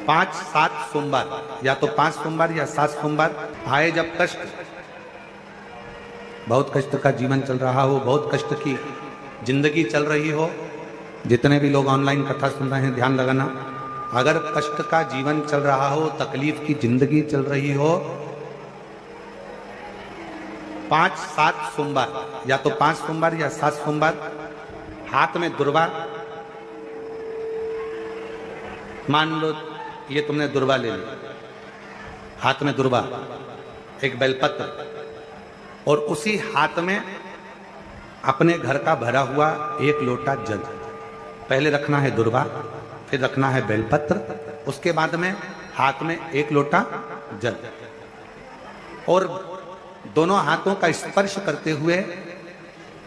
5-7 सोमवार, या तो 5 सोमवार या 7 सोमवार आए जब कष्ट, बहुत कष्ट का जीवन चल रहा हो, बहुत कष्ट की जिंदगी चल रही हो, जितने भी लोग ऑनलाइन कथा सुन रहे हैं ध्यान लगाना, अगर कष्ट का जीवन चल रहा हो, तकलीफ की जिंदगी चल रही हो, 5-7 सोमवार, या तो 5 सोमवार या 7 सोमवार हाथ में दुर्वा, मान लो ये तुमने दुर्वा ले ली, हाथ में दुर्वा, एक बेलपत्र, और उसी हाथ में अपने घर का भरा हुआ 1 लोटा जल, पहले रखना है दुर्वा, फिर रखना है बेलपत्र, उसके बाद में हाथ में 1 लोटा जल, और दोनों हाथों का स्पर्श करते हुए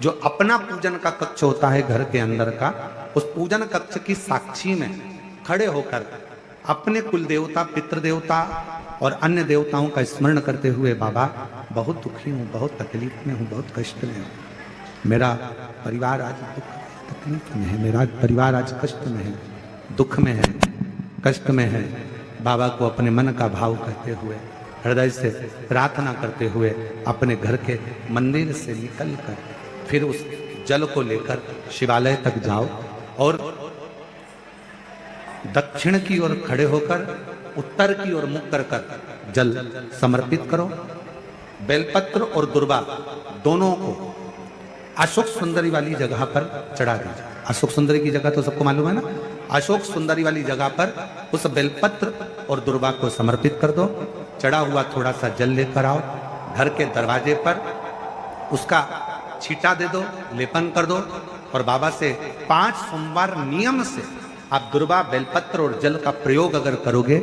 जो अपना पूजन का कक्ष होता है घर के अंदर का, उस पूजन कक्ष की साक्षी में खड़े होकर अपने कुल देवता, पितृ देवता और अन्य देवताओं का स्मरण करते हुए, बाबा बहुत दुखी हूँ, बहुत तकलीफ में हूँ, बहुत कष्ट में हूँ, मेरा परिवार आज दुख तकलीफ में है, मेरा परिवार आज कष्ट में है, दुख में है, कष्ट में है। बाबा को अपने मन का भाव कहते हुए, हृदय से प्रार्थना करते हुए अपने घर के मंदिर से निकलकर फिर उस जल को लेकर शिवालय तक जाओ और दक्षिण की ओर खड़े होकर उत्तर की ओर मुख कर जल समर्पित करो। बेलपत्र और दुर्वा दोनों को अशोक सुंदरी वाली जगह पर चढ़ा दीजिए। अशोक सुंदरी की जगह तो सबको मालूम है ना, अशोक सुंदरी वाली जगह पर उस बेलपत्र और दुर्वा को समर्पित कर दो। चढ़ा हुआ थोड़ा सा जल लेकर आओ, घर के दरवाजे पर उसका छींटा दे दो, लेपन कर दो, और बाबा से 5 सोमवार नियम से आप दुर्वा, बेलपत्र और जल का प्रयोग अगर करोगे,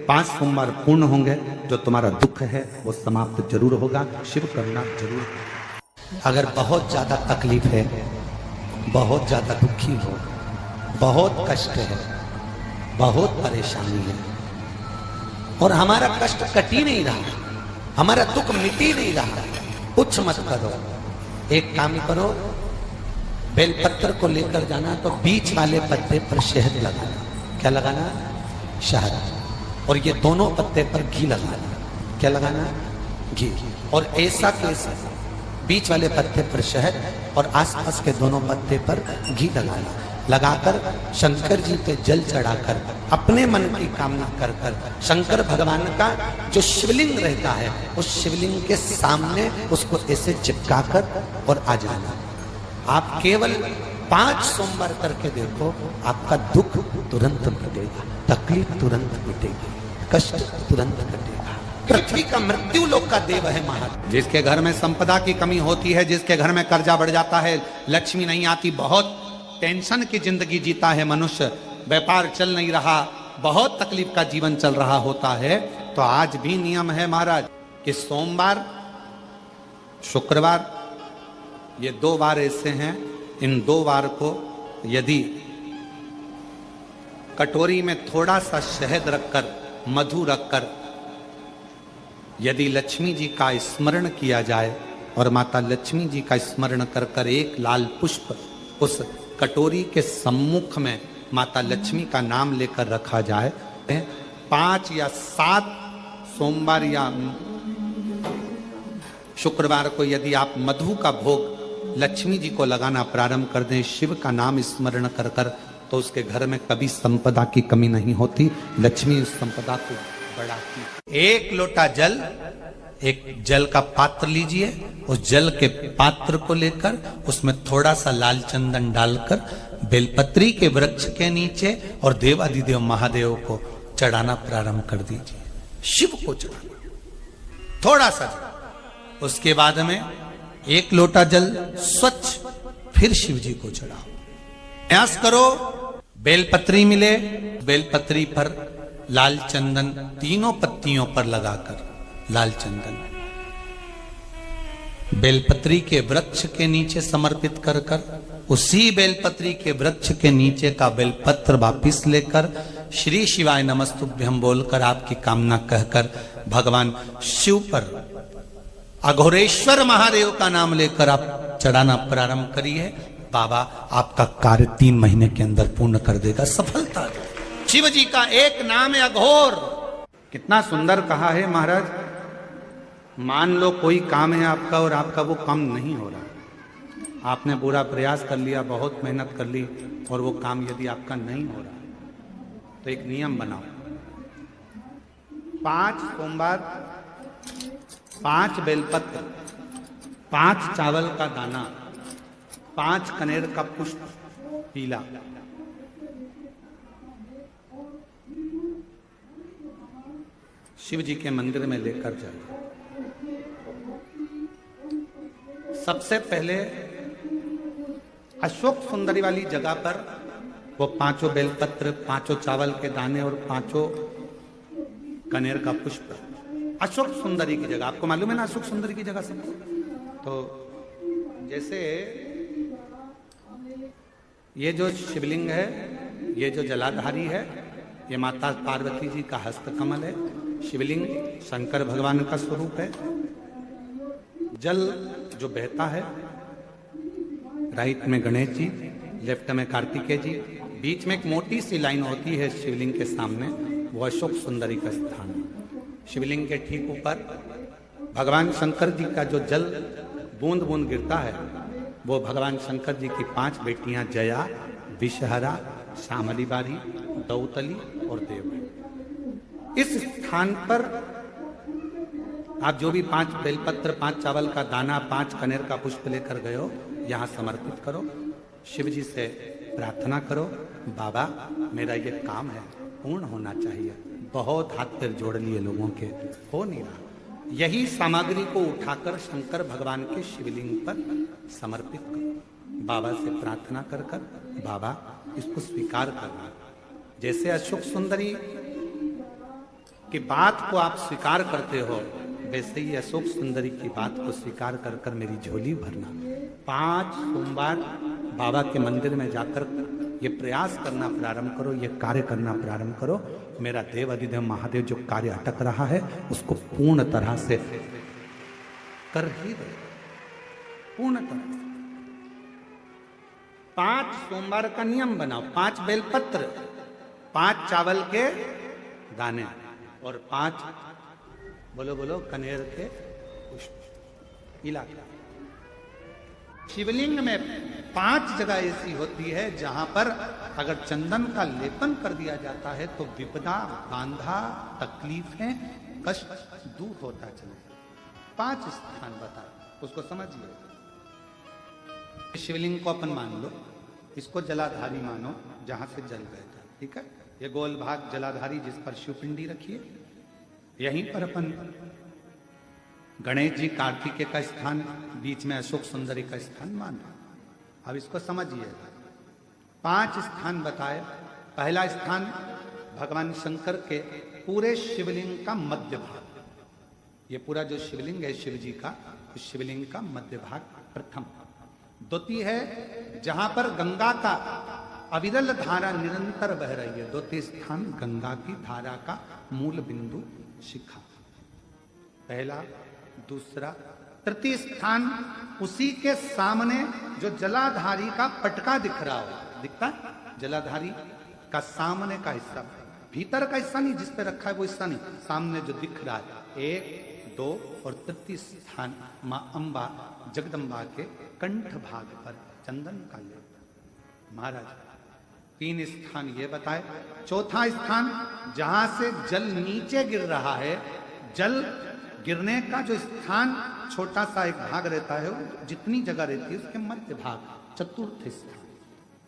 5 सोमवार पूर्ण होंगे, जो तुम्हारा दुख है वो समाप्त जरूर होगा, शिव करुणा जरूर। अगर बहुत ज्यादा तकलीफ है, बहुत ज्यादा दुखी हो, बहुत कष्ट है, बहुत परेशानी है और हमारा कष्ट कट ही नहीं रहा, हमारा दुख मिट ही नहीं रहा, कुछ मत करो, एक काम करो, बेलपत्र को लेकर जाना तो बीच वाले पत्ते पर शहद लगाना। क्या लगाना? शहद। और ये दोनों पत्ते पर घी लगाना। क्या लगाना? घी। और ऐसा कैसा, बीच वाले पत्ते पर शहद और आसपास के दोनों पत्ते पर घी लगाना। लगाकर शंकर जी पे जल चढ़ाकर अपने मन की कामना कर कर शंकर भगवान का जो शिवलिंग रहता है उस शिवलिंग के सामने उसको ऐसे चिपका कर और आ जाना। आप केवल 5 सोमवार करके देखो, आपका दुख तुरंत मिटेगा, तकलीफ तुरंत मिटेगी, कष्ट तुरंत कटेगा। पृथ्वी का मृत्यु लोक का देव है महाराज। जिसके घर में संपदा की कमी होती है, जिसके घर में कर्जा बढ़ जाता है, लक्ष्मी नहीं आती, बहुत टेंशन की जिंदगी जीता है मनुष्य, व्यापार चल नहीं रहा, बहुत तकलीफ का जीवन चल रहा होता है, तो आज भी नियम है महाराज कि सोमवार, शुक्रवार, ये 2 बार ऐसे हैं, इन 2 बार को यदि कटोरी में थोड़ा सा शहद रखकर, मधु रखकर यदि लक्ष्मी जी का स्मरण किया जाए और माता लक्ष्मी जी का स्मरण कर कर एक लाल पुष्प उस कटोरी के सम्मुख में माता लक्ष्मी का नाम लेकर रखा जाए, 5 या 7 सोमवार या शुक्रवार को यदि आप मधु का भोग लक्ष्मी जी को लगाना प्रारंभ कर दें, शिव का नाम स्मरण कर कर, तो उसके घर में कभी संपदा की कमी नहीं होती, लक्ष्मी उस संपदा को बढ़ाती। 1 लोटा जल, एक जल का पात्र लीजिए, उस जल के पात्र को लेकर उसमें थोड़ा सा लाल चंदन डालकर बेलपत्री के वृक्ष के नीचे और देवादिदेव महादेव को चढ़ाना प्रारंभ कर दीजिए। शिव को चढ़ाना थोड़ा सा जल, उसके बाद में 1 लोटा जल स्वच्छ फिर शिव जी को चढ़ाओ। प्रयास करो बेलपत्री मिले, बेलपत्री पर लाल चंदन 3 पत्तियों पर लगाकर लाल चंदन बेलपत्री के वृक्ष के नीचे समर्पित कर कर उसी बेलपत्री के वृक्ष के नीचे का बेलपत्र वापिस लेकर श्री शिवाय नमस्तुभ्यं बोलकर आपकी कामना कहकर भगवान शिव पर अघोरेश्वर महादेव का नाम लेकर आप चढ़ाना प्रारंभ करिए। बाबा आपका कार्य 3 महीने के अंदर पूर्ण कर देगा, सफलता शिव जी का एक नाम है अघोर। कितना सुंदर कहा है महाराज। मान लो कोई काम है आपका और आपका वो काम नहीं हो रहा, आपने पूरा प्रयास कर लिया, बहुत मेहनत कर ली, और वो काम यदि आपका नहीं हो रहा तो एक नियम बनाओ, 5 सोमवार, 5 बेलपत्र, 5 चावल का दाना, 5 कनेर का पुष्प पीला, शिव जी के मंदिर में लेकर जाए। सबसे पहले अशोक सुंदरी वाली जगह पर वो 5 बेलपत्र, 5 चावल के दाने और 5 कनेर का पुष्प अशोक सुंदरी की जगह, आपको मालूम है ना अशोक सुंदरी की जगह सबको। तो जैसे ये जो शिवलिंग है, ये जो जलाधारी है, ये माता पार्वती जी का हस्त कमल है। शिवलिंग शंकर भगवान का स्वरूप है। जल जो बहता है, राइट में गणेश जी, लेफ्ट में कार्तिकेय जी, बीच में एक मोटी सी लाइन होती है शिवलिंग के सामने, वो अशोक सुंदरी का स्थान है। शिवलिंग के ठीक ऊपर भगवान शंकर जी का जो जल बूंद बूंद गिरता है, वो भगवान शंकर जी की 5 बेटियां जया, विषहरा, श्यामली बारी, दौतली और देव। इस स्थान पर आप जो भी 5 बेलपत्र, 5 चावल का दाना, 5 कनेर का पुष्प लेकर गए हो, यहाँ समर्पित करो। शिव जी से प्रार्थना करो, बाबा मेरा ये काम है पूर्ण होना चाहिए, बहुत हाथ पैर जोड़ लिए लोगों के, हो नहीं रहा। यही सामग्री को उठाकर शंकर भगवान के शिवलिंग पर समर्पित करो। बाबा से प्रार्थना कर कर बाबा इसको स्वीकार करना। जैसे अशोक सुंदरी की बात को आप स्वीकार करते हो, वैसे ही अशोक सुंदरी की बात को स्वीकार कर कर मेरी झोली भरना। 5 सोमवार बाबा के मंदिर में जाकर ये प्रयास करना प्रारंभ करो, ये कार्य करना प्रारंभ करो। मेरा देव अधिदेव महादेव जो कार्य अटक रहा है उसको पूर्ण तरह से कर ही दे, पूर्ण तरह से। 5 सोमवार का नियम बनाओ, 5 बेलपत्र, 5 चावल के दाने और 5 बोलो बोलो कनेर के पुष्प इलाका। शिवलिंग में 5 जगह ऐसी होती है जहां पर अगर चंदन का लेपन कर दिया जाता है तो विपदा, बांधा, तकलीफें, कष्ट दूर होता चले। 5 स्थान बताए, उसको समझिए। शिवलिंग को अपन मान लो, इसको जलाधारी मानो जहां से जल बहता, ठीक है। ये गोल भाग जलाधारी जिस पर शिवपिंडी रखिए, यहीं पर अपन गणेश जी, कार्तिकेय का स्थान, बीच में अशोक सुंदरी का स्थान मान रहे। अब इसको समझिएगा। 5 स्थान बताए। पहला स्थान भगवान शंकर के पूरे शिवलिंग का मध्य भाग। ये पूरा जो शिवलिंग है शिव जी का, उस शिवलिंग का मध्य भाग प्रथम। द्वितीय है जहां पर गंगा का अविरल धारा निरंतर बह रही है, द्वितीय स्थान गंगा की धारा का मूल बिंदु शिखा। पहला, दूसरा, तृतीय स्थान उसी के सामने जो जलाधारी का पटका दिख रहा हो, दिखता है जलाधारी का सामने का हिस्सा, भीतर का हिस्सा नहीं, जिस पे रखा है वो हिस्सा नहीं, सामने जो दिख रहा है। 1, 2 और तृतीय स्थान मां अंबा जगदम्बा के कंठ भाग पर चंदन का लेप। महाराज 3 स्थान ये बताए। चौथा स्थान जहां से जल नीचे गिर रहा है, जल गिरने का जो स्थान छोटा सा एक भाग रहता है, जितनी जगह रहती है उसके मध्य भाग, चतुर्थ स्थान।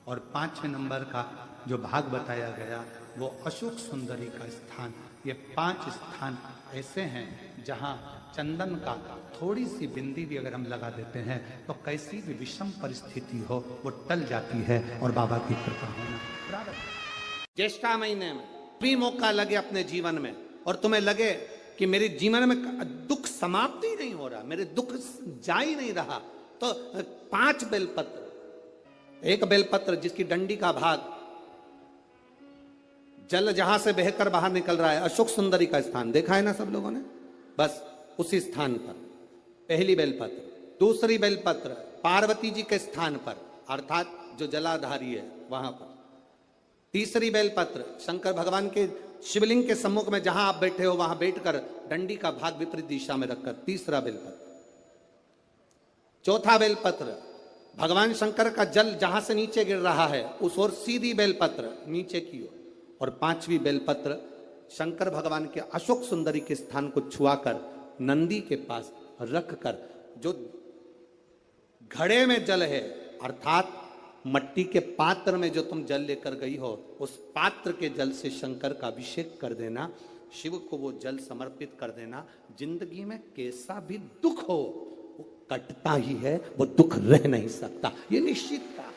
और 5वें नंबर का जो भाग बताया गया वो अशोक सुंदरी का स्थान। ये 5 स्थान ऐसे हैं जहां चंदन का थोड़ी सी बिंदी भी अगर हम लगा देते हैं तो कैसी भी विषम परिस्थिति हो वो टल जाती है और बाबा की कृपा होना प्रारंभ। ज्येष्ठा महीने में भी मौका लगे अपने जीवन में और तुम्हें लगे कि मेरे जीवन में दुख समाप्त ही नहीं हो रहा, मेरे दुख जा ही नहीं रहा, तो 5 बेलपत्र, एक बेलपत्र जिसकी डंडी का भाग जल जहां से बहकर बाहर निकल रहा है, अशोक सुंदरी का स्थान देखा है ना सब लोगों ने, बस उसी स्थान पर पहली बेलपत्र। दूसरी बेलपत्र पार्वती जी के स्थान पर, अर्थात जो जलाधारी है वहां पर। तीसरी बेलपत्र शंकर भगवान के शिवलिंग के सम्मुख में जहां आप बैठे हो वहां बैठकर डंडी का भाग विपरीत दिशा में रखकर, तीसरा बेलपत्र। चौथा बेलपत्र भगवान शंकर का जल जहां से नीचे गिर रहा है उस ओर सीधी बेलपत्र नीचे की ओर। और पांचवी बेलपत्र शंकर भगवान के अशोक सुंदरी के स्थान को छुआकर नंदी के पास रखकर, जो घड़े में जल है अर्थात मट्टी के पात्र में जो तुम जल लेकर गई हो उस पात्र के जल से शंकर का अभिषेक कर देना, शिव को वो जल समर्पित कर देना। जिंदगी में कैसा भी दुख हो वो कटता ही है, वो दुख रह नहीं सकता, ये निश्चित था।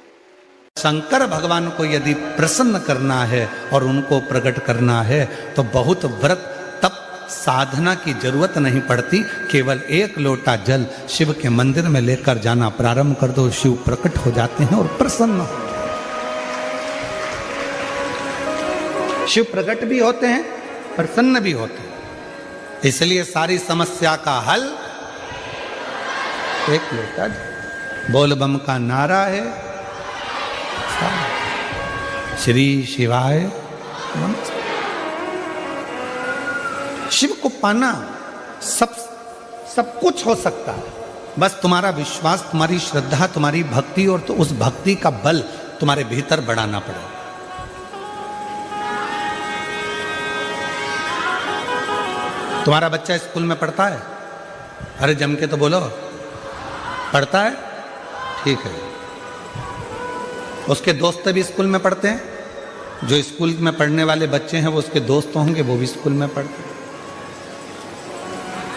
शंकर भगवान को यदि प्रसन्न करना है और उनको प्रकट करना है तो बहुत व्रत तप साधना की जरूरत नहीं पड़ती। केवल एक लोटा जल शिव के मंदिर में लेकर जाना प्रारंभ कर दो, शिव प्रकट हो जाते हैं और प्रसन्न हो। शिव प्रकट भी होते हैं, प्रसन्न भी होते हैं। इसलिए सारी समस्या का हल एक लोटा जल। बोल बम का नारा है, श्री शिवाय नमः। शिव को पाना सब कुछ हो सकता है, बस तुम्हारा विश्वास, तुम्हारी श्रद्धा, तुम्हारी भक्ति और तो उस भक्ति का बल तुम्हारे भीतर बढ़ाना पड़ेगा। तुम्हारा बच्चा स्कूल में पढ़ता है? अरे जम के तो बोलो, पढ़ता है? ठीक है। उसके दोस्त भी स्कूल में पढ़ते हैं? जो स्कूल में पढ़ने वाले बच्चे हैं वो उसके दोस्त होंगे, वो भी स्कूल में पढ़ते हैं।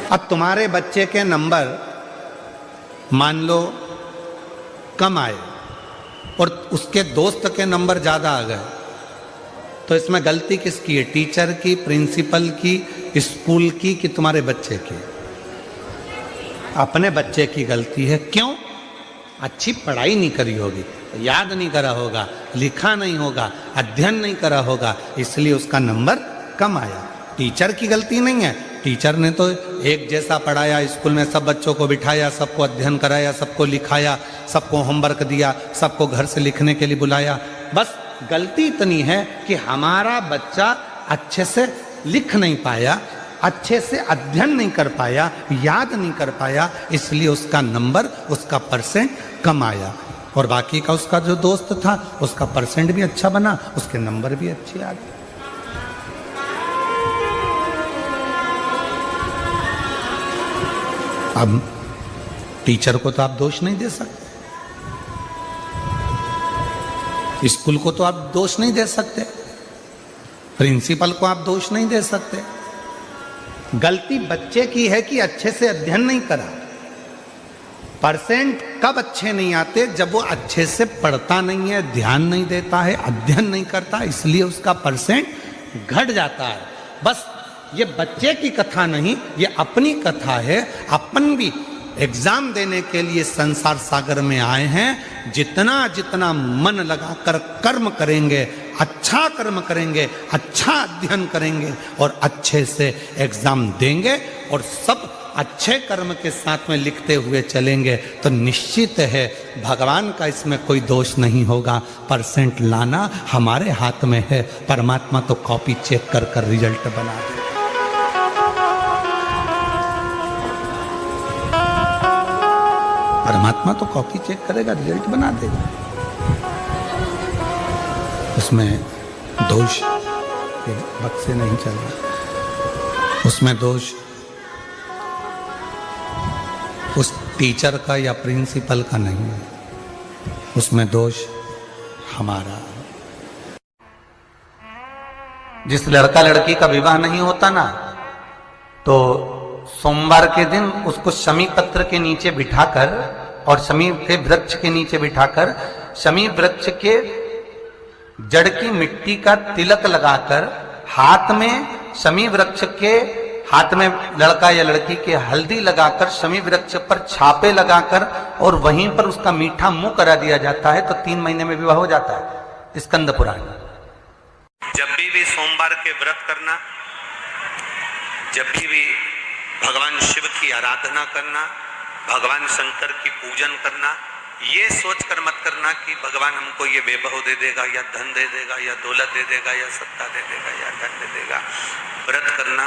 अब तुम्हारे बच्चे के नंबर मान लो कम आए और उसके दोस्त के नंबर ज्यादा आ गए, तो इसमें गलती किसकी है? टीचर की, प्रिंसिपल की, स्कूल की कि तुम्हारे बच्चे की? अपने बच्चे की गलती है। क्यों? अच्छी पढ़ाई नहीं करी होगी, याद नहीं करा होगा, लिखा नहीं होगा, अध्ययन नहीं करा होगा, इसलिए उसका नंबर कम आया। टीचर की गलती नहीं है। टीचर ने तो एक जैसा पढ़ाया, स्कूल में सब बच्चों को बिठाया, सबको अध्ययन कराया, सबको लिखाया, सबको होमवर्क दिया, सबको घर से लिखने के लिए बुलाया। बस गलती इतनी है कि हमारा बच्चा अच्छे से लिख नहीं पाया, अच्छे से अध्ययन नहीं कर पाया, याद नहीं कर पाया, इसलिए उसका नंबर, उसका परसेंट कम आया। और बाकी का उसका जो दोस्त था उसका परसेंट भी अच्छा बना, उसके नंबर भी अच्छे आ गए। अब टीचर को तो आप दोष नहीं दे सकते, स्कूल को तो आप दोष नहीं दे सकते, प्रिंसिपल को आप दोष नहीं दे सकते। गलती बच्चे की है कि अच्छे से अध्ययन नहीं करा। परसेंट कब अच्छे नहीं आते? जब वो अच्छे से पढ़ता नहीं है, ध्यान नहीं देता है, अध्ययन नहीं करता, इसलिए उसका परसेंट घट जाता है। बस ये बच्चे की कथा नहीं, ये अपनी कथा है। अपन भी एग्जाम देने के लिए संसार सागर में आए हैं। जितना जितना मन लगाकर कर्म करेंगे, अच्छा कर्म करेंगे, अच्छा अध्ययन करेंगे और अच्छे से एग्जाम देंगे और सब अच्छे कर्म के साथ में लिखते हुए चलेंगे तो निश्चित है भगवान का इसमें कोई दोष नहीं होगा। परसेंट लाना हमारे हाथ में है, परमात्मा तो कॉपी चेक कर कर रिजल्ट बना दे। परमात्मा तो कॉपी चेक करेगा, रिजल्ट बना देगा। उसमें दोष वक्त से नहीं चल रहा, उसमें दोष उस टीचर का या प्रिंसिपल का नहीं है, उसमें दोष हमारा। जिस लड़का लड़की का विवाह नहीं होता ना, तो सोमवार के दिन उसको शमी पत्र के नीचे बिठाकर और शमी के वृक्ष के नीचे बिठाकर शमी वृक्ष के जड़ की मिट्टी का तिलक लगाकर हाथ में शमी वृक्ष के हाथ में लड़का या लड़की के हल्दी लगाकर शमी वृक्ष पर छापे लगाकर और वहीं पर उसका मीठा मुंह करा दिया जाता है तो 3 महीने में विवाह हो जाता है। स्कंद पुराण। जब भी सोमवार के व्रत करना, जब भी भगवान शिव की आराधना करना, भगवान शंकर की पूजन करना, ये सोचकर मत करना कि भगवान हमको ये वैभव दे देगा या धन दे देगा या दौलत दे देगा या सत्ता दे देगा या धन दे देगा। व्रत करना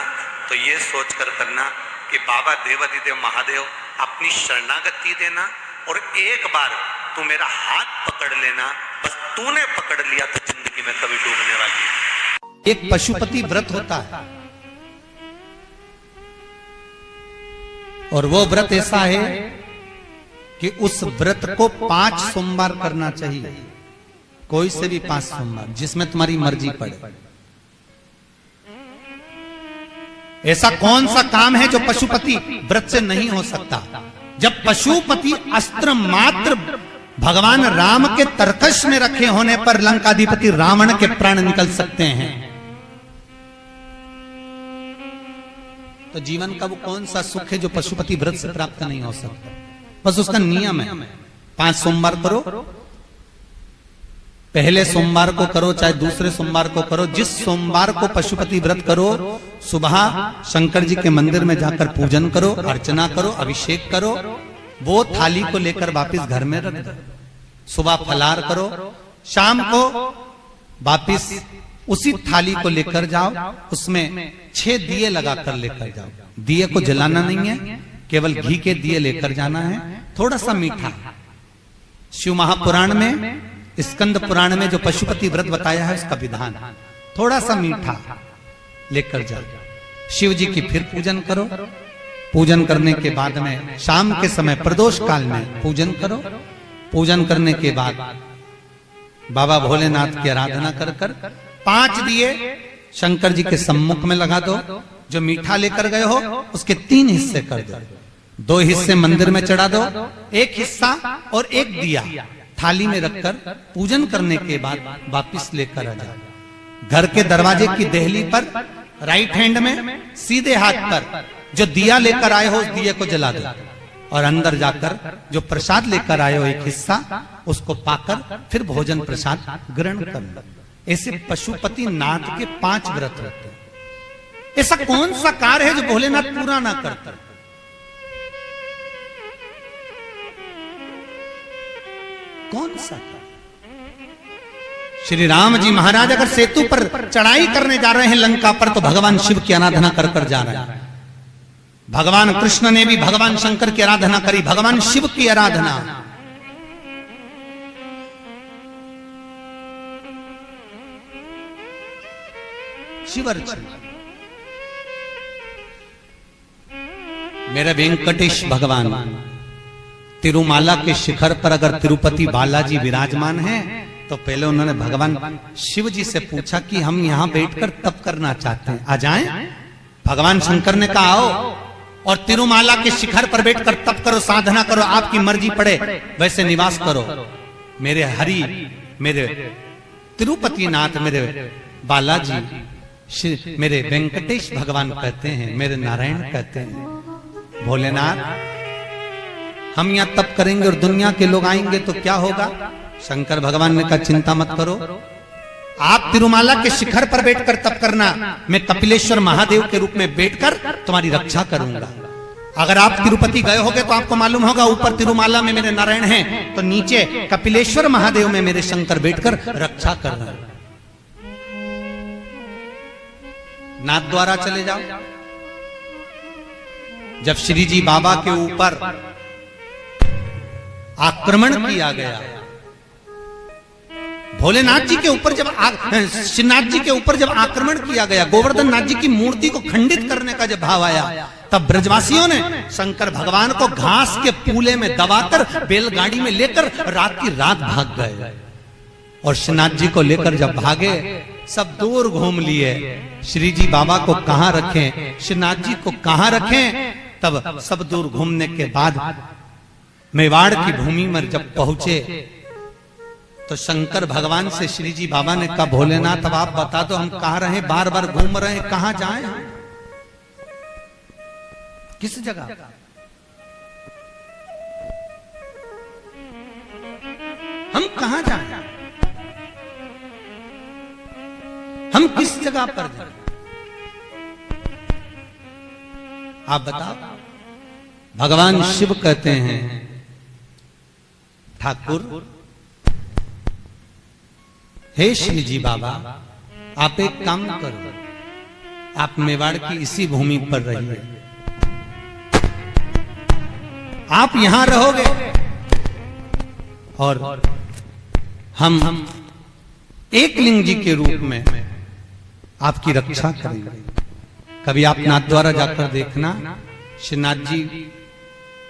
तो ये सोचकर करना कि बाबा देवाधिदेव महादेव अपनी शरणागति देना और एक बार तू मेरा हाथ पकड़ लेना, बस तूने पकड़ लिया तो जिंदगी में कभी डूबने वाली है। एक पशुपति व्रत होता है और वो व्रत ऐसा है कि उस व्रत को 5 सोमवार करना चाहिए, कोई से भी 5 सोमवार, जिसमें तुम्हारी मर्जी पड़े। ऐसा कौन सा काम है जो पशुपति व्रत से नहीं हो सकता? जब पशुपति अस्त्र मात्र भगवान राम के तरकश में रखे होने पर लंकाधिपति रावण के प्राण निकल सकते हैं, तो जीवन का वो कौन सा सुख है जो पशुपति व्रत से प्राप्त नहीं हो सकता? बस उसका नियम है, 5 सोमवार करो, पहले सोमवार को करो चाहे दूसरे सोमवार को करो। जिस सोमवार को पशुपति व्रत करो, सुबह शंकर जी के मंदिर में जाकर पूजन करो, अर्चना करो, अभिषेक करो, वो थाली को लेकर वापिस घर में रख दो। सुबह फलाहार करो, शाम को वापिस उसी थाली को लेकर जाओ, उसमें 6 दिए लगाकर लेकर जाओ। दिए को जलाना नहीं है, केवल घी के दिए लेकर जाना है, थोड़ा सा मीठा। शिव महापुराण में, स्कंद पुराण में जो पशुपति व्रत बताया है उसका विधान, थोड़ा सा मीठा लेकर जाओ। शिव जी की फिर पूजन करो, पूजन करने के बाद में शाम के समय प्रदोष काल में पूजन करो। पूजन करने के बाद बाबा भोलेनाथ की आराधना कर कर 5 दिए शंकर जी के सम्मुख में लगा दो। जो मीठा लेकर गए हो उसके 3 हिस्से कर दो, 2 हिस्से मंदिर में चढ़ा दो, 1 हिस्सा और 1 दिया थाली में रखकर पूजन करने के बाद वापिस लेकर आ जाओ। घर के दरवाजे की देहली पर राइट हैंड में सीधे हाथ पर जो दिया लेकर आए हो उस दिए को जला दो और अंदर जाकर जो प्रसाद लेकर आए हो 1 हिस्सा उसको पाकर फिर भोजन प्रसाद ग्रहण कर लो। ऐसे पशुपति नाथ के 5 व्रत रहते हैं। ऐसा कौन सा कार्य है जो भोलेनाथ पूरा ना करता? कौन सा? श्री राम जी महाराज अगर सेतु पर चढ़ाई करने जा रहे हैं लंका पर, तो भगवान शिव की आराधना कर कर जा रहे हैं। भगवान कृष्ण ने भी भगवान शंकर की आराधना करी, भगवान शिव की आराधना। शिवर्चन मेरे वेंकटेश भगवान तिरुमाला के शिखर पर अगर तिरुपति बालाजी विराजमान हैं, तो पहले उन्होंने भगवान शिव जी से पूछा कि हम यहां बैठकर तप करना चाहते हैं, आ जाएं? भगवान शंकर ने कहा आओ और तिरुमाला के शिखर पर बैठकर तप करो, साधना करो, आपकी मर्जी पड़े वैसे निवास करो। मेरे हरि, मेरे तिरुपति नाथ, मेरे बालाजी, मेरे वेंकटेश भगवान कहते हैं, मेरे नारायण कहते हैं, भोलेनाथ हम यहां तप करेंगे और दुनिया के लोग आएंगे तो क्या होगा? शंकर भगवान ने कहा चिंता मत करो, आप तिरुमाला के शिखर पर बैठकर तप करना, मैं कपिलेश्वर महादेव के रूप में बैठकर तुम्हारी रक्षा करूंगा। अगर आप तिरुपति गए होगे तो आपको मालूम होगा ऊपर तिरुमाला में मेरे नारायण हैं, तो नीचे कपिलेश्वर महादेव में मेरे शंकर बैठकर रक्षा कर रहे हैं। नाथ द्वारा चले जाओ। जब श्री जी बाबा के ऊपर आक्रमण किया गया, भोलेनाथ जी के ऊपर जब श्रीनाथ जी के ऊपर जब आक्रमण किया गया, गोवर्धन नाथ जी की मूर्ति को खंडित करने का जब भाव आया, तब ब्रजवासियों ने शंकर भगवान को घास के पूले में दबाकर बैलगाड़ी में लेकर रात की रात भाग गए। और श्रीनाथ जी को लेकर जब भागे, सब दूर घूम लिए, श्री जी बाबा को कहां रखें, श्रीनाथ जी को कहां रखें। तब सब दूर घूमने के बाद मेवाड़ की भूमि में जब पहुंचे, तो शंकर भगवान से श्री जी बाबा ने कहा भोलेनाथ अब आप बता दो हम कहां रहे, बार बार घूम रहे हैं, कहां जाएं, किस जगह? हम कहां जाएं, हम किस जगह पर जाएं? आप बताओ। भगवान शिव कहते हैं ठाकुर, हे श्री जी बाबा, आप एक काम करो, आप मेवाड़ की इसी भूमि पर रहिए, आप यहां रहोगे और हम एक लिंग जी के रूप में आपकी रक्षा करेंगे। कभी आप नाथ द्वारा जाकर देखना, श्रीनाथ जी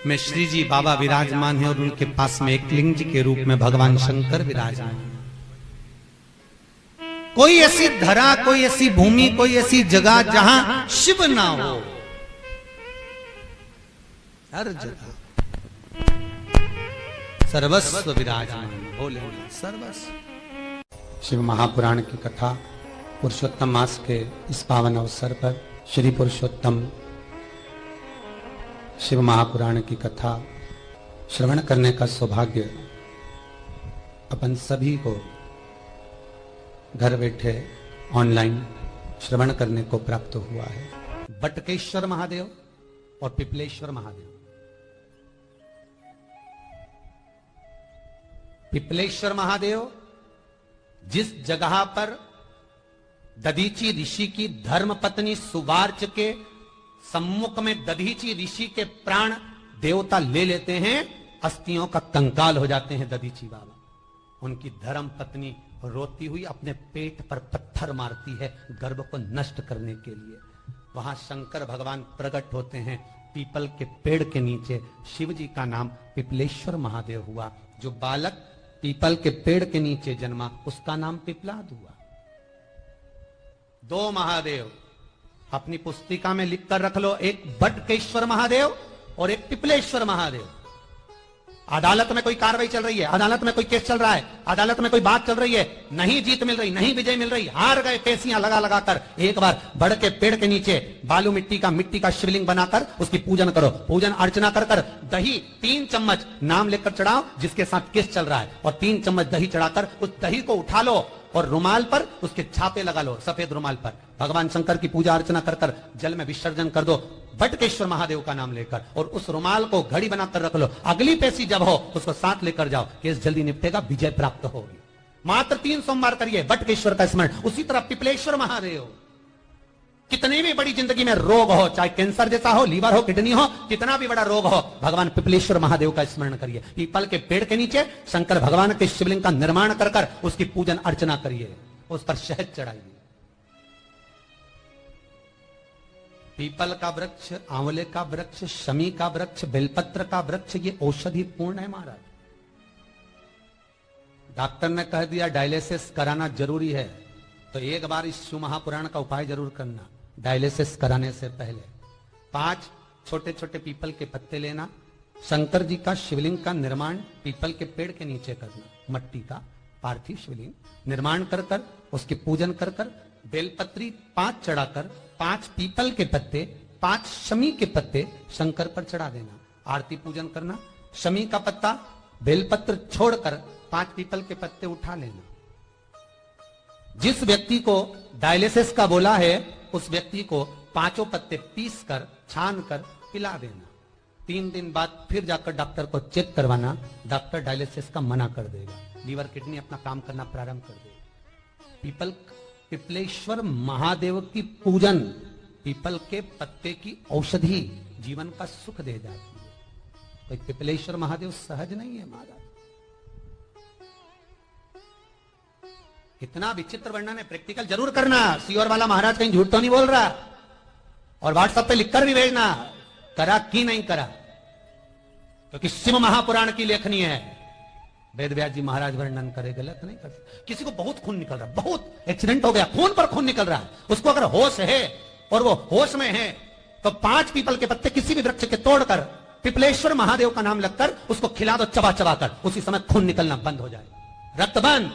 में श्री जी बाबा विराजमान है और उनके पास में एक लिंग जी के रूप में भगवान शंकर विराजमान है। कोई ऐसी धरा, कोई ऐसी भूमि, कोई ऐसी जगह जहां शिव ना हो, हर जगह सर्वस्व विराजमान, बोले सर्वस्व। शिव महापुराण की कथा पुरुषोत्तम मास के इस पावन अवसर पर श्री पुरुषोत्तम शिव महापुराण की कथा श्रवण करने का सौभाग्य अपन सभी को घर बैठे ऑनलाइन श्रवण करने को प्राप्त हुआ है। बटकेश्वर महादेव और पिपलेश्वर महादेव। पिपलेश्वर महादेव जिस जगह पर दधीची ऋषि की धर्म पत्नी सुवार्च के सम्मुख में दधीची ऋषि के प्राण देवता ले लेते हैं, अस्थियों का कंकाल हो जाते हैं दधीची बाबा। उनकी धर्म पत्नी रोती हुई अपने पेट पर पत्थर मारती है गर्भ को नष्ट करने के लिए। वहां शंकर भगवान प्रकट होते हैं पीपल के पेड़ के नीचे। शिव जी का नाम पिपलेश्वर महादेव हुआ। जो बालक पीपल के पेड़ के नीचे जन्मा उसका नाम पिपलाद हुआ। दो महादेव अपनी पुस्तिका में लिखकर रख लो, एक बटकेश्वर महादेव और एक पिपलेश्वर महादेव। अदालत में कोई कार्रवाई चल रही है, अदालत में कोई केस चल रहा है, अदालत में कोई बात चल रही है, नहीं जीत मिल रही, नहीं विजय मिल रही, हार गए, पेशियां लगा लगा कर एक बार बड़ के पेड़ के नीचे बालू मिट्टी का शिवलिंग बनाकर उसकी पूजन करो। पूजन अर्चना कर कर दही 3 चम्मच नाम लेकर चढ़ाओ जिसके साथ केस चल रहा है, और 3 चम्मच दही चढ़ाकर उस दही को उठा लो और रुमाल पर उसके छापे लगा लो, सफेद रुमाल पर। भगवान शंकर की पूजा अर्चना कर कर जल में विसर्जन कर दो बटकेश्वर महादेव का नाम लेकर, और उस रुमाल को घड़ी बनाकर रख लो। अगली पेशी जब हो उसको साथ लेकर जाओ, केस जल्दी निपटेगा, विजय प्राप्त होगी। मात्र 3 सोमवार करिए बटकेश्वर का स्मरण। उसी तरह पिपलेश्वर महादेव, कितनी भी बड़ी जिंदगी में रोग हो, चाहे कैंसर जैसा हो, लीवर हो, किडनी हो, कितना भी बड़ा रोग हो, भगवान पिपलेश्वर महादेव का स्मरण करिए। पीपल के पेड़ के नीचे शंकर भगवान के शिवलिंग का निर्माण कर कर उसकी पूजन अर्चना करिए, उस पर शहद चढ़ाइए। पीपल का वृक्ष, आंवले का वृक्ष, शमी का वृक्ष, बेलपत्र का वृक्ष, ये औषधि पूर्ण है महाराज। डॉक्टर ने कह दिया डायलिसिस कराना जरूरी है, तो एक बार इस शिव महापुराण का उपाय जरूर करना। डायलिसिस कराने से पहले 5 छोटे छोटे पीपल के पत्ते लेना, शंकर जी का शिवलिंग का निर्माण पीपल के पेड़ के नीचे करना, मट्टी का पार्थिव शिवलिंग निर्माण कर कर उसकी पूजन कर कर बेलपत्री 5 चढ़ाकर 5 पीपल के पत्ते, 5 शमी के पत्ते शंकर पर चढ़ा देना। आरती पूजन करना, शमी का पत्ता बेलपत्र छोड़कर 5 पीपल के पत्ते उठा लेना। जिस व्यक्ति को डायलिसिस का बोला है उस व्यक्ति को 5 पत्ते पीस कर छान कर पिला देना। 3 दिन बाद फिर जाकर डॉक्टर को चेक करवाना, डॉक्टर डायलिसिस का मना कर देगा, लीवर किडनी अपना काम करना प्रारंभ कर देगा। पिपलेश्वर महादेव की पूजन, पीपल के पत्ते की औषधि जीवन का सुख दे जाती है। तो पिपलेश्वर महादेव सहज नहीं है महाराज। कितना विचित्र वर्णन है, प्रैक्टिकल जरूर करना। सीओर वाला महाराज कहीं झूठ तो नहीं बोल रहा, और व्हाट्सएप पे लिखकर भी भेजना करा कि नहीं करा, क्योंकि शिव महापुराण की लेखनी है। वेद व्यास जी महाराज वर्णन करे, गलत नहीं कर। किसी को बहुत खून निकल रहा, बहुत एक्सीडेंट हो गया, खून पर खून निकल रहा है, उसको अगर होश है और वो होश में है तो 5 पीपल के पत्ते किसी भी वृक्ष के तोड़कर पिपलेश्वर महादेव का नाम लगकर उसको खिला दो, चबा चबा कर, उसी समय खून निकलना बंद हो जाए, रक्त बंद।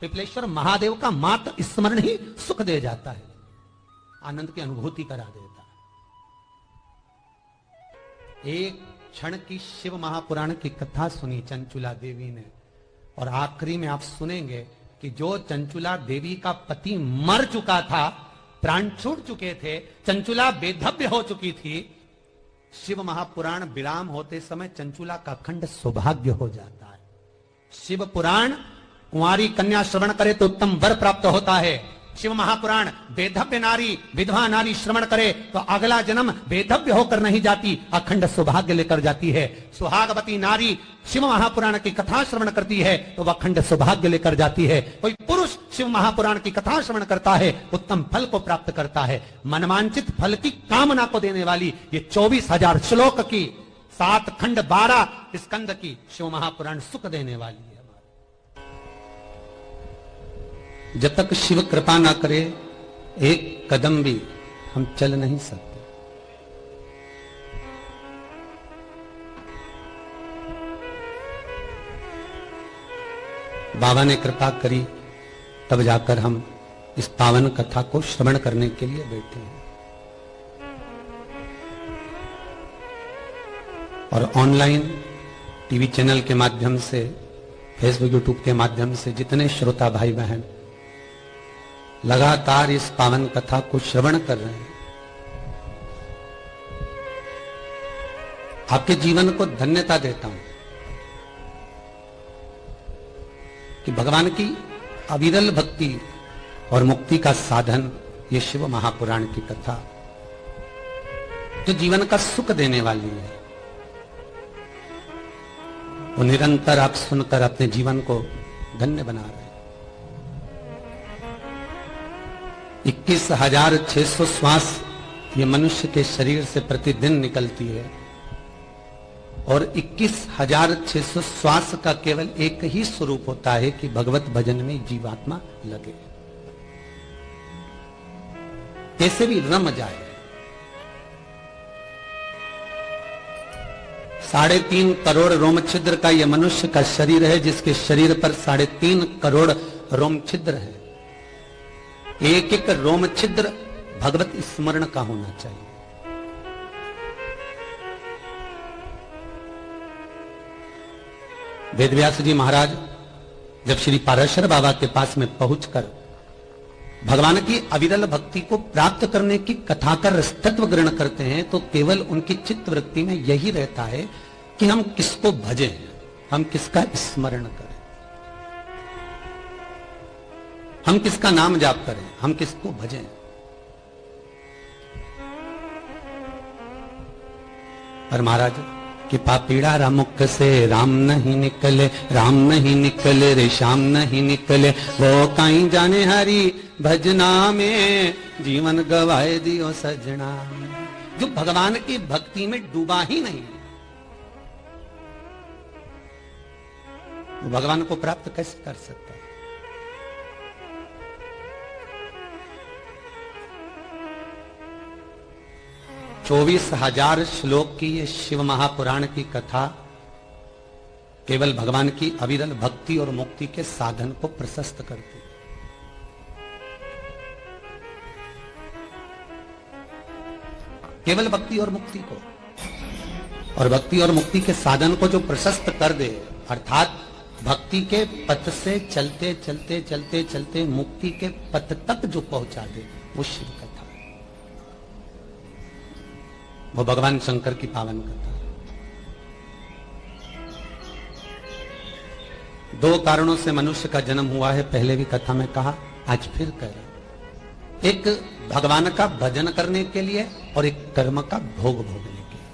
पिपलेश्वर महादेव का मात्र स्मरण ही सुख दे जाता है, आनंद की अनुभूति करा देता है। एक क्षण की शिव महापुराण की कथा सुनी चंचुला देवी ने, और आखिरी में आप सुनेंगे कि जो चंचुला देवी का पति मर चुका था, प्राण छूट चुके थे, चंचुला बेधव्य हो चुकी थी, शिव महापुराण विराम होते समय चंचुला का अखंड सौभाग्य हो जाता है। शिव पुराण कुंवारी कन्या श्रवण करे तो उत्तम वर प्राप्त होता है। शिव महापुराण वेधव्य नारी विधवा नारी श्रवण करे तो अगला जन्म वेधव्य होकर नहीं जाती, अखंड सौभाग्य लेकर जाती है। सुहागवती नारी शिव महापुराण की कथा श्रवण करती है तो वह अखंड सौभाग्य लेकर जाती है। कोई पुरुष शिव महापुराण की कथा श्रवण करता है उत्तम फल को प्राप्त करता है। मनवांचित फल की कामना को देने वाली ये 24,000 श्लोक की 7 खंड 12 स्कंद की शिव महापुराण सुख देने वाली है। जब तक शिव कृपा ना करे एक कदम भी हम चल नहीं सकते। बाबा ने कृपा करी तब जाकर हम इस पावन कथा को श्रवण करने के लिए बैठे हैं। और ऑनलाइन टीवी चैनल के माध्यम से, फेसबुक यूट्यूब के माध्यम से जितने श्रोता भाई बहन लगातार इस पावन कथा को श्रवण कर रहे हैं, आपके जीवन को धन्यता देता हूं कि भगवान की अविरल भक्ति और मुक्ति का साधन ये शिव महापुराण की कथा जो जीवन का सुख देने वाली है, वो निरंतर आप सुनकर अपने जीवन को धन्य बना रहे हैं। 21,600 श्वास ये मनुष्य के शरीर से प्रतिदिन निकलती है और 21,600 श्वास का केवल एक ही स्वरूप होता है कि भगवत भजन में जीवात्मा लगे, कैसे भी रम जाए। 3.5 करोड़ रोम छिद्र का यह मनुष्य का शरीर है, जिसके शरीर पर 3.5 करोड़ रोम छिद्र है। एक एक रोम छिद्र भगवत स्मरण का होना चाहिए। वेदव्यास जी महाराज जब श्री पाराशर बाबा के पास में पहुंचकर भगवान की अविरल भक्ति को प्राप्त करने की कथा का रसतत्व ग्रहण करते हैं तो केवल उनकी चित्त वृत्ति में यही रहता है कि हम किसको भजें, हम किसका स्मरण करें, हम किसका नाम जाप करें, हम किसको भजें। पर महाराज कि पापीड़ा रामुख से राम नहीं निकले, राम नहीं निकले रे श्याम नहीं निकले, वो कहीं जाने हरी भजना में जीवन गवाए दियो सजना। जो भगवान की भक्ति में डूबा ही नहीं वो भगवान को प्राप्त कैसे कर सकता है। 24,000 श्लोक की ये शिव महापुराण की कथा केवल भगवान की अविरल भक्ति और मुक्ति के साधन को प्रशस्त करती है। केवल भक्ति और मुक्ति को, और भक्ति और मुक्ति के साधन को जो प्रशस्त कर दे, अर्थात भक्ति के पथ से चलते चलते चलते चलते मुक्ति के पथ तक जो पहुंचा दे, वो शिव कथा, वो भगवान शंकर की पावन कथा। 2 कारणों से मनुष्य का जन्म हुआ है, पहले भी कथा में कहा, आज फिर कह रहे। एक भगवान का भजन करने के लिए और एक कर्म का भोग भोगने के लिए।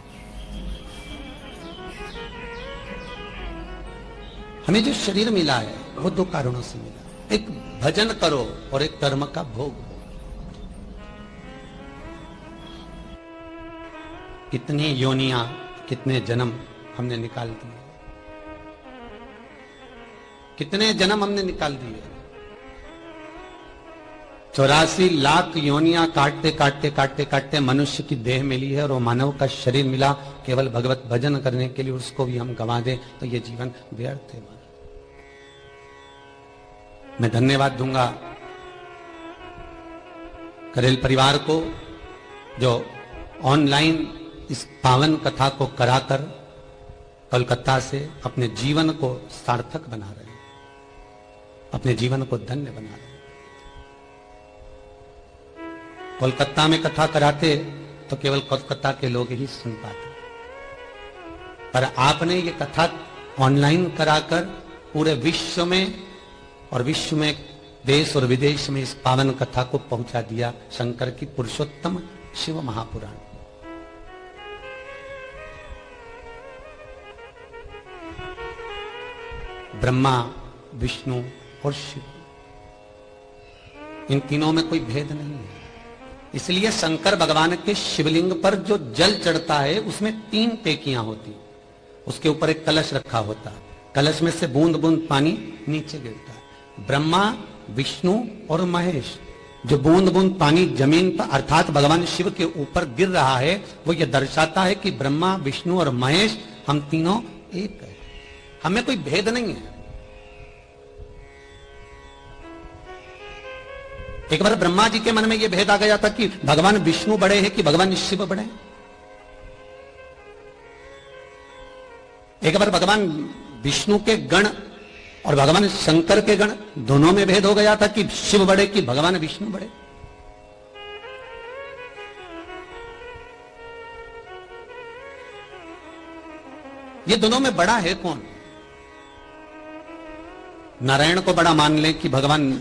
हमें जो शरीर मिला है वो 2 कारणों से मिला, एक भजन करो और एक कर्म का भोग। कितनी योनियां, कितने जन्म हमने निकाल दिए, कितने जन्म हमने निकाल दिए। 84 लाख योनियां काटते काटते काटते काटते मनुष्य की देह मिली है और वो मानव का शरीर मिला केवल भगवत भजन करने के लिए, उसको भी हम गंवा दें तो ये जीवन व्यर्थ है। मैं धन्यवाद दूंगा करेल परिवार को जो ऑनलाइन इस पावन कथा को कराकर कोलकाता से अपने जीवन को सार्थक बना रहे हैं, अपने जीवन को धन्य बना रहे हैं। कोलकाता में कथा कराते तो केवल कोलकाता के लोग ही सुन पाते, पर आपने ये कथा ऑनलाइन कराकर पूरे विश्व में और विश्व में देश और विदेश में इस पावन कथा को पहुंचा दिया शंकर की पुरुषोत्तम शिव महापुराण। ब्रह्मा, विष्णु और शिव, इन तीनों में कोई भेद नहीं है। इसलिए शंकर भगवान के शिवलिंग पर जो जल चढ़ता है उसमें 3 टेकियां होती, उसके ऊपर एक कलश रखा होता है, कलश में से बूंद बूंद पानी नीचे गिरता है। ब्रह्मा, विष्णु और महेश, जो बूंद बूंद पानी जमीन पर अर्थात भगवान शिव के ऊपर गिर रहा है, वो ये दर्शाता है कि ब्रह्मा, विष्णु और महेश हम तीनों एक है, हमें कोई भेद नहीं है। एक बार ब्रह्मा जी के मन में यह भेद आ गया था कि भगवान विष्णु बड़े हैं कि भगवान शिव बड़े हैं। एक बार भगवान विष्णु के गण और भगवान शंकर के गण दोनों में भेद हो गया था कि शिव बड़े कि भगवान विष्णु बड़े। ये दोनों में बड़ा है कौन? नारायण को बड़ा मान लें कि भगवान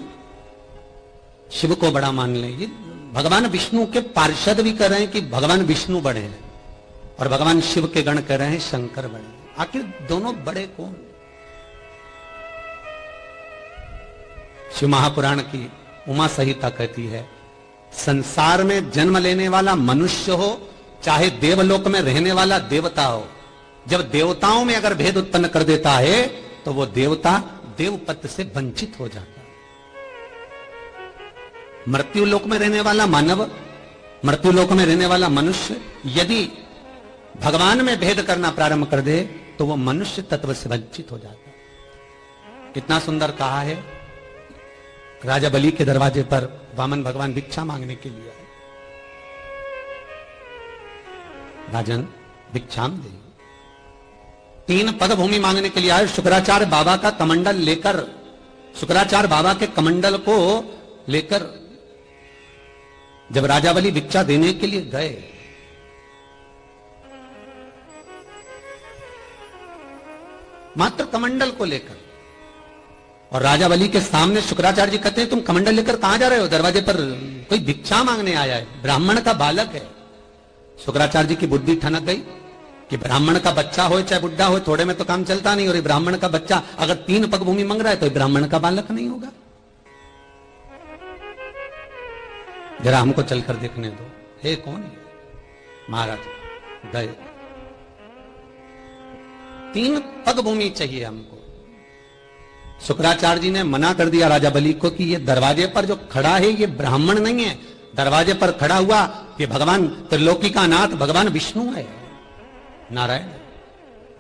शिव को बड़ा मान लें। ये भगवान विष्णु के पार्षद भी कह रहे हैं कि भगवान विष्णु बड़े हैं और भगवान शिव के गण कह रहे हैं शंकर बड़े हैं। आखिर दोनों बड़े कौन? शिव महापुराण की उमा संहिता कहती है, संसार में जन्म लेने वाला मनुष्य हो चाहे देवलोक में रहने वाला देवता हो, जब देवताओं में अगर भेद उत्पन्न कर देता है तो वो देवता देवपद से वंचित हो जाता है। मृत्यु लोक में रहने वाला मानव, मृत्यु लोक में रहने वाला मनुष्य यदि भगवान में भेद करना प्रारंभ कर दे तो वो मनुष्य तत्व से वंचित हो जाता है। कितना सुंदर कहा है, राजा बलि के दरवाजे पर वामन भगवान भिक्षा मांगने के लिए आए। राजन भिक्षाम दे, 3 पग भूमि मांगने के लिए आए। शुक्राचार्य बाबा का कमंडल लेकर, शुक्राचार्य बाबा के कमंडल को लेकर जब राजा बलि भिक्षा देने के लिए गए, मात्र कमंडल को लेकर, और राजा बलि के सामने शुक्राचार्य जी कहते हैं तुम कमंडल लेकर कहां जा रहे हो? दरवाजे पर कोई भिक्षा मांगने आया है, ब्राह्मण का बालक है। शुक्राचार्य जी की बुद्धि ठनक गई कि ब्राह्मण का बच्चा हो चाहे बुढ़ा हो, थोड़े में तो काम चलता नहीं, और ये ब्राह्मण का बच्चा अगर 3 पग भूमि मांग रहा है तो ब्राह्मण का बालक नहीं होगा। जरा हमको चलकर देखने दो, हे कौन है? महाराज गए, 3 पग भूमि चाहिए हमको। शुक्राचार्य जी ने मना कर दिया राजा बलि को कि ये दरवाजे पर जो खड़ा है ये ब्राह्मण नहीं है, दरवाजे पर खड़ा हुआ ये भगवान त्रिलोकी का नाथ भगवान विष्णु है, नारायण।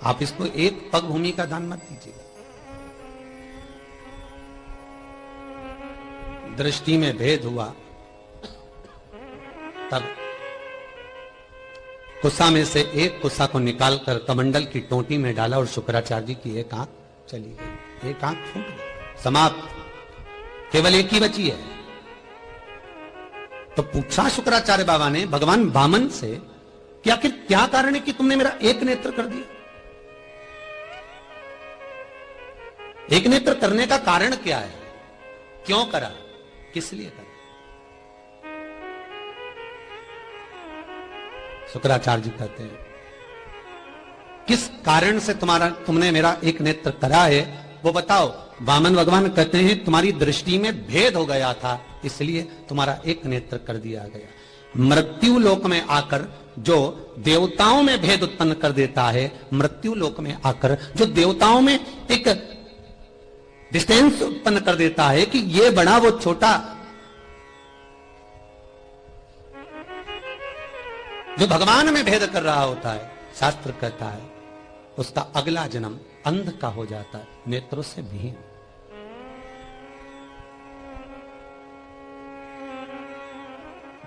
आप इसको 1 पग भूमि का दान मत दीजिए। दृष्टि में भेद हुआ, तब कुसा में से एक कुसा को निकालकर कमंडल की टोटी में डाला और शुक्राचार्य जी की एक आंख चली गई, एक आंख फूट गई, समाप्त, केवल एक ही बची है। तो पूछा शुक्राचार्य बाबा ने भगवान वामन से कि आखिर क्या कारण है कि तुमने मेरा एक नेत्र कर दिया? एक नेत्र करने का कारण क्या है? क्यों करा? किस लिए करा? शुक्राचार्य जी कहते हैं किस कारण से तुमने मेरा एक नेत्र करा है वो बताओ। वामन भगवान कहते हैं तुम्हारी दृष्टि में भेद हो गया था इसलिए तुम्हारा एक नेत्र कर दिया गया। मृत्यु लोक में आकर जो देवताओं में भेद उत्पन्न कर देता है, मृत्यु लोक में आकर जो देवताओं में एक डिस्टेंस उत्पन्न कर देता है कि ये बड़ा वो छोटा, जो भगवान में भेद कर रहा होता है, शास्त्र कहता है उसका अगला जन्म अंध का हो जाता है, नेत्रों से विहीन।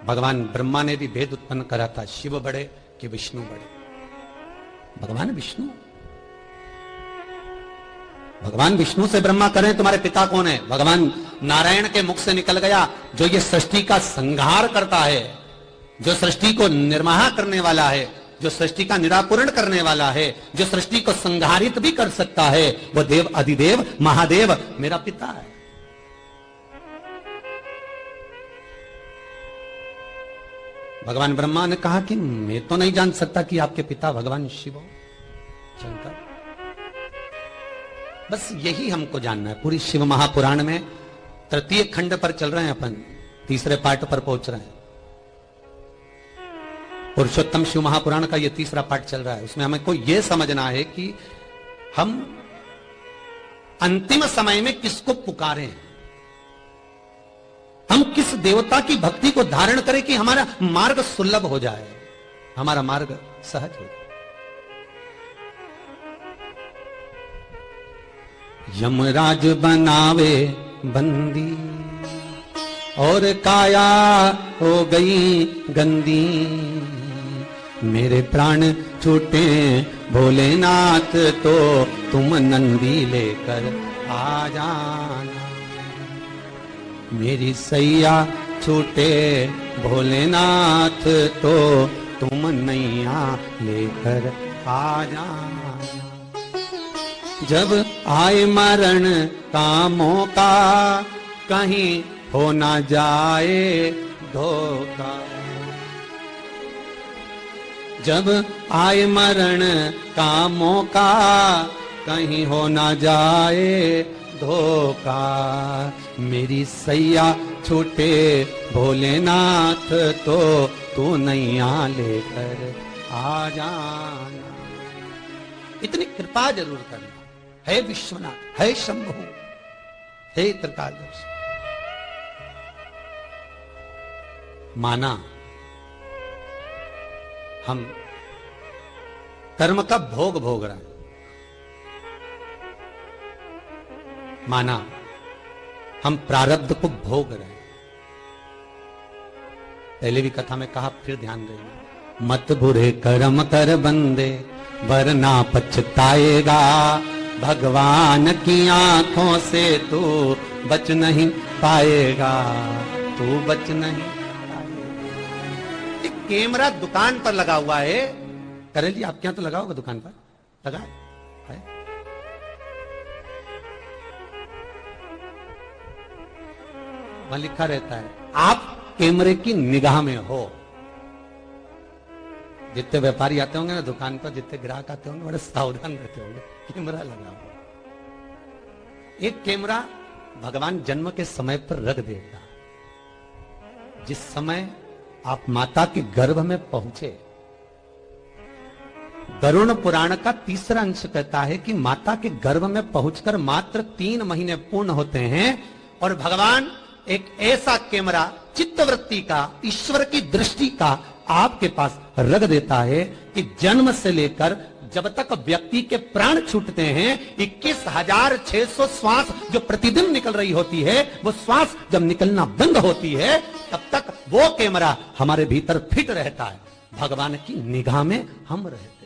भगवान ब्रह्मा ने भी भेद उत्पन्न करा था, शिव बड़े कि विष्णु बड़े? भगवान विष्णु, भगवान विष्णु से ब्रह्मा करें तुम्हारे पिता कौन है? भगवान नारायण के मुख से निकल गया जो ये सृष्टि का संहार करता है, जो सृष्टि को निर्माण करने वाला है, जो सृष्टि का निराकरण करने वाला है, जो सृष्टि को संहारित भी कर सकता है, वो देव अधिदेव महादेव मेरा पिता है। भगवान ब्रह्मा ने कहा कि मैं तो नहीं जान सकता कि आपके पिता भगवान शिव हो, शंकर। बस यही हमको जानना है। पूरी शिव महापुराण में तृतीय खंड पर चल रहे हैं अपन, तीसरे पार्ट पर पहुंच रहे हैं। पुरुषोत्तम शिव महापुराण का ये तीसरा पार्ट चल रहा है। उसमें हमें को यह समझना है कि हम अंतिम समय में किसको पुकारें, हम किस देवता की भक्ति को धारण करें कि हमारा मार्ग सुलभ हो जाए, हमारा मार्ग सहज हो जाए। यमराज बनावे बंदी और काया हो गई गंदी, मेरे प्राण छूटे भोलेनाथ तो तुम नंदी लेकर आ जाना। मेरी सैया छूटे भोलेनाथ तो तुम नैया लेकर आ जाना। जब आए मरण का मौका कहीं हो ना जाए धोखा, जब आए मरण का मौका कहीं हो ना जाए धोखा, मेरी सैया छूटे भोलेनाथ तो तू नैया लेकर आ जाना। इतनी कृपा जरूर करना। है विश्वनाथ, है शंभु, हे त्रिकालदर्शी। माना हम कर्म का भोग भोग रहे हैं, माना हम प्रारब्ध को भोग रहे हैं। पहले भी कथा में कहा, फिर ध्यान देना। मत बुरे कर्म कर बंदे वरना पछताएगा, भगवान की आंखों से तू बच नहीं पाएगा, तू बच नहीं पाएगा। एक कैमरा दुकान पर लगा हुआ है, करे जी आपके यहां तो लगा होगा दुकान पर, लगा है? वहां लिखा रहता है आप कैमरे की निगाह में हो। जितने व्यापारी आते होंगे ना दुकान पर, जितने ग्राहक आते होंगे बड़े सावधान रहते होंगे, कैमरा लगा हुआ। एक कैमरा भगवान जन्म के समय पर रख देगा। जिस समय आप माता के गर्भ में पहुंचे, गरुड़ पुराण का तीसरा अंश कहता है कि माता के गर्भ में पहुंचकर मात्र 3 महीने पूर्ण होते हैं और भगवान एक ऐसा कैमरा चित्तवृत्ति का, ईश्वर की दृष्टि का आपके पास रख देता है कि जन्म से लेकर जब तक व्यक्ति के प्राण छूटते हैं 21,600 श्वास जो प्रतिदिन निकल रही होती है, वो श्वास जब निकलना बंद होती है तब तक वो कैमरा हमारे भीतर फिट रहता है। भगवान की निगाह में हम रहते हैं।